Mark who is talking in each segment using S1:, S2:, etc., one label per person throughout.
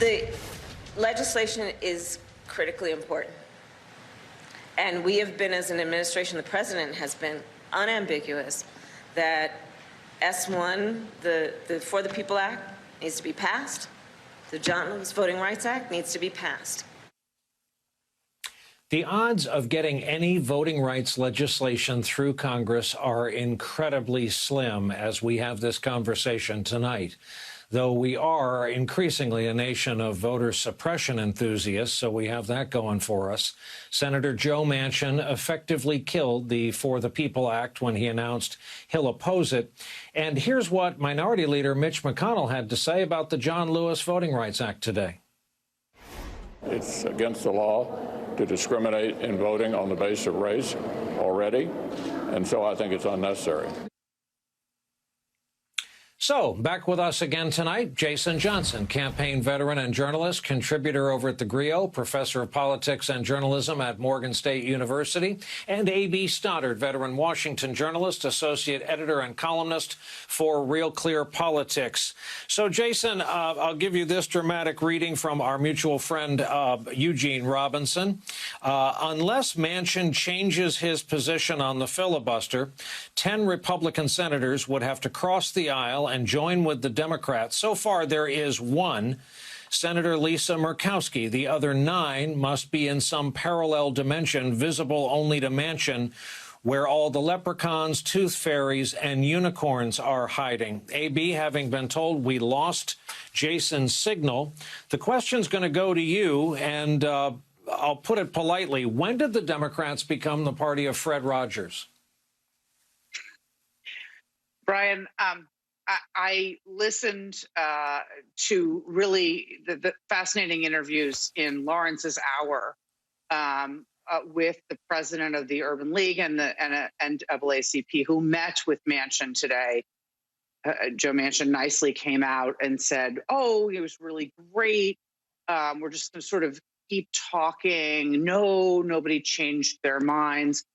S1: The legislation is critically important. And we have been, as an administration, the president has been unambiguous that S1, the For the People Act, needs to be passed. The John Lewis Voting Rights Act needs to be passed.
S2: The odds of getting any voting rights legislation through Congress are incredibly slim as we have this conversation tonight. Though we are increasingly a nation of voter suppression enthusiasts, so we have that going for us. Senator Joe Manchin effectively killed the For the People Act when he announced he'll oppose it. And here's what Minority Leader Mitch McConnell had to say about the John Lewis Voting Rights Act today.
S3: It's against the law to discriminate in voting on the basis of race already, and so I think it's unnecessary.
S2: So, back with us again tonight, Jason Johnson, campaign veteran and journalist, contributor over at the Griot, professor of politics and journalism at Morgan State University, and A.B. Stoddard, veteran Washington journalist, associate editor and columnist for Real Clear Politics. So, Jason, I'll give you this dramatic reading from our mutual friend Eugene Robinson. Unless Manchin changes his position on the filibuster, 10 Republican senators would have to cross the aisle and join with the Democrats. So far, there is one, Senator Lisa Murkowski. The other 9 must be in some parallel dimension, visible only to Manchin, where all the leprechauns, tooth fairies, and unicorns are hiding. AB, having been told we lost Jason's signal, the question's going to go to you, and I'll put it politely. When did the Democrats become the party of Fred Rogers?
S4: Brian, I listened to really the fascinating interviews in Lawrence's Hour with the president of the Urban League and the NAACP, who met with Manchin today. Joe Manchin nicely came out and said, "Oh, it was really great. We're just going to sort of keep talking. No, nobody changed their minds."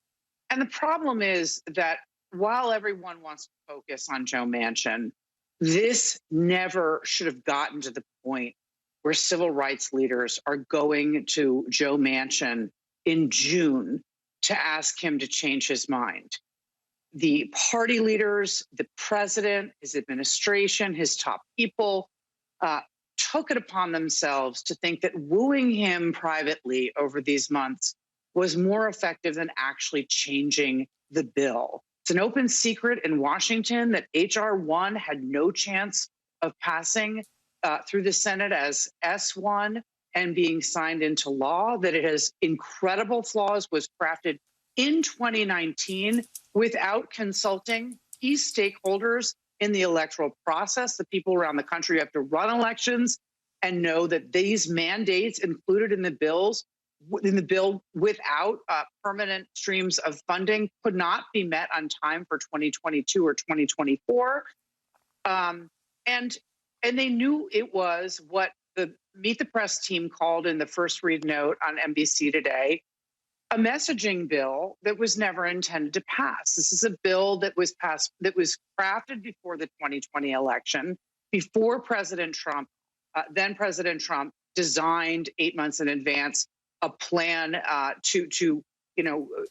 S4: And the problem is that while everyone wants to focus on Joe Manchin, this never should have gotten to the point where civil rights leaders are going to Joe Manchin in June to ask him to change his mind. The party leaders, the president, his administration, his top people took it upon themselves to think that wooing him privately over these months was more effective than actually changing the bill. It's an open secret in Washington that H.R. 1 had no chance of passing through the Senate as S1 and being signed into law, that it has incredible flaws, was crafted in 2019 without consulting key stakeholders in the electoral process, the people around the country who have to run elections, and know that these mandates included in the bill without permanent streams of funding could not be met on time for 2022 or 2024. And they knew it was what the Meet the Press team called in the first read note on NBC today, a messaging bill that was never intended to pass. This is a bill that was passed, that was crafted before the 2020 election, before President Trump, then President Trump, designed 8 months in advance a plan to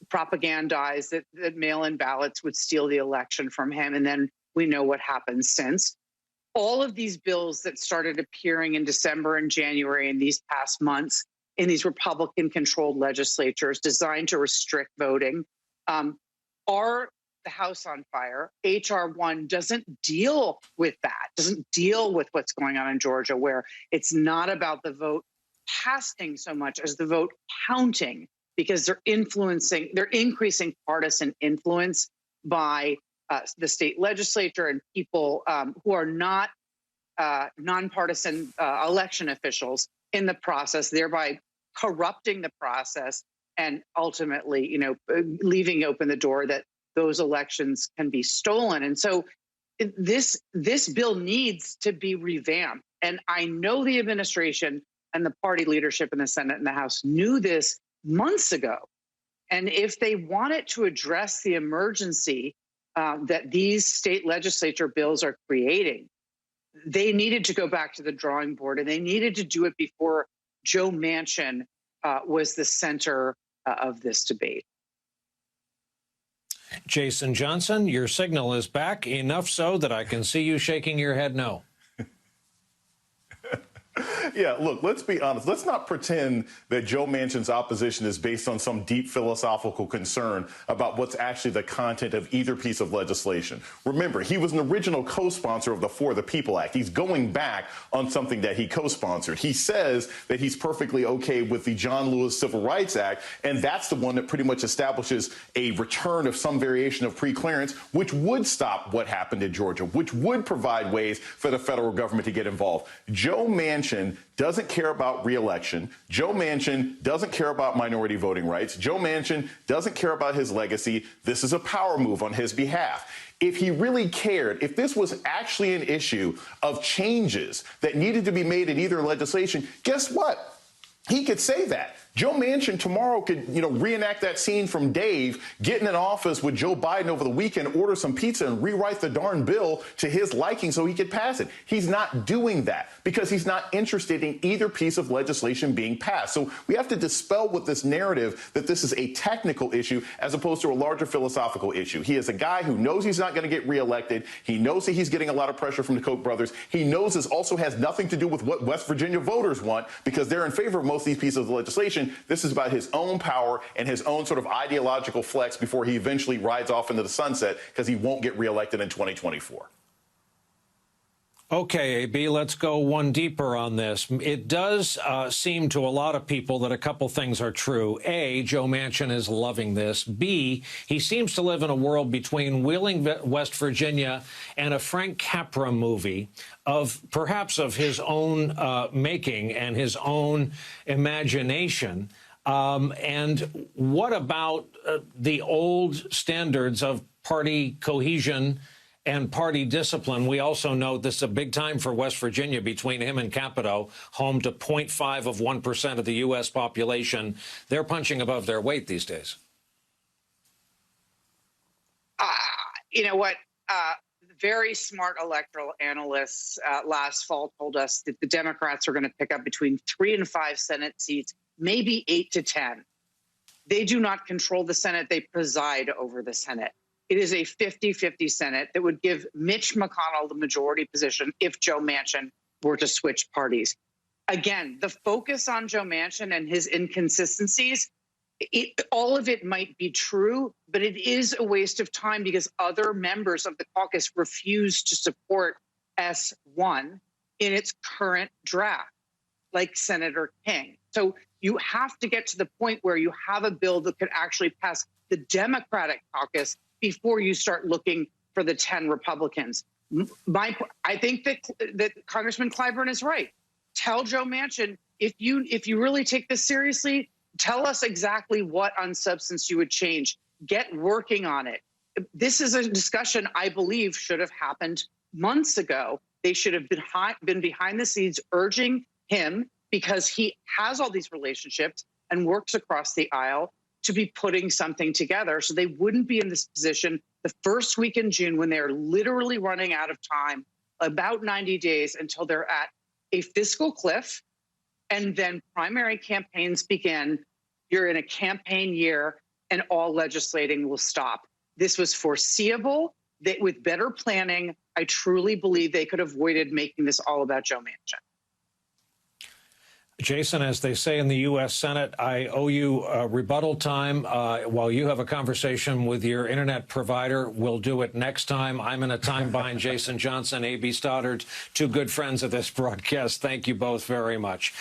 S4: propagandize that mail-in ballots would steal the election from him. And then we know what happened since. All of these bills that started appearing in December and January in these past months in these Republican-controlled legislatures designed to restrict voting are the house on fire. H.R. 1 doesn't deal with that, doesn't deal with what's going on in Georgia, where it's not about the vote casting so much as the vote counting, because they're increasing partisan influence by the state legislature and people who are not nonpartisan election officials in the process, thereby corrupting the process and ultimately, leaving open the door that those elections can be stolen. And so this bill needs to be revamped. And I know the administration and the party leadership in the Senate and the House knew this months ago. And if they wanted to address the emergency that these state legislature bills are creating, they needed to go back to the drawing board, and they needed to do it before Joe Manchin was the center of this debate.
S2: Jason Johnson, your signal is back, enough so that I can see you shaking your head no.
S5: Yeah, look, let's be honest. Let's not pretend that Joe Manchin's opposition is based on some deep philosophical concern about what's actually the content of either piece of legislation. Remember, he was an original co-sponsor of the For the People Act. He's going back on something that he co-sponsored. He says that he's perfectly okay with the John Lewis Civil Rights Act, and that's the one that pretty much establishes a return of some variation of preclearance, which would stop what happened in Georgia, which would provide ways for the federal government to get involved. Joe Manchin doesn't care about re-election. Joe Manchin doesn't care about minority voting rights. Joe Manchin doesn't care about his legacy. This is a power move on his behalf. If he really cared, if this was actually an issue of changes that needed to be made in either legislation, guess what? He could say that. Joe Manchin tomorrow could, reenact that scene from Dave, get in an office with Joe Biden over the weekend, order some pizza and rewrite the darn bill to his liking so he could pass it. He's not doing that because he's not interested in either piece of legislation being passed. So we have to dispel with this narrative that this is a technical issue as opposed to a larger philosophical issue. He is a guy who knows he's not going to get reelected. He knows that he's getting a lot of pressure from the Koch brothers. He knows this also has nothing to do with what West Virginia voters want because they're in favor of most of these pieces of legislation. This is about his own power and his own sort of ideological flex before he eventually rides off into the sunset because he won't get reelected in 2024.
S2: Okay, AB, let's go one deeper on this. It does seem to a lot of people that a couple things are true. A, Joe Manchin is loving this. B, he seems to live in a world between Wheeling, West Virginia, and a Frank Capra movie of perhaps of his own making and his own imagination. And what about the old standards of party cohesion and party discipline? We also know this is a big time for West Virginia between him and Capito, home to 0.5 of 1% of the U.S. population. They're punching above their weight these days.
S4: You know what? Very smart electoral analysts last fall told us that the Democrats are going to pick up between 3 and 5 Senate seats, maybe 8 to 10. They do not control the Senate. They preside over the Senate. It is a 50-50 Senate that would give Mitch McConnell the majority position if Joe Manchin were to switch parties. Again, the focus on Joe Manchin and his inconsistencies, all of it might be true, but it is a waste of time because other members of the caucus refuse to support S1 in its current draft, like Senator King. So you have to get to the point where you have a bill that could actually pass the Democratic caucus before you start looking for the 10 Republicans. I think that Congressman Clyburn is right. Tell Joe Manchin, if you really take this seriously, tell us exactly what on substance you would change. Get working on it. This is a discussion I believe should have happened months ago. They should have been behind the scenes urging him, because he has all these relationships and works across the aisle, to be putting something together so they wouldn't be in this position the first week in June when they're literally running out of time, about 90 days until they're at a fiscal cliff, and then primary campaigns begin. You're in a campaign year and all legislating will stop. This was foreseeable. That with better planning, I truly believe they could have avoided making this all about Joe Manchin.
S2: Jason, as they say in the U.S. Senate, I owe you rebuttal time while you have a conversation with your internet provider. We'll do it next time. I'm in a time bind. Jason Johnson, A.B. Stoddard, two good friends of this broadcast. Thank you both very much.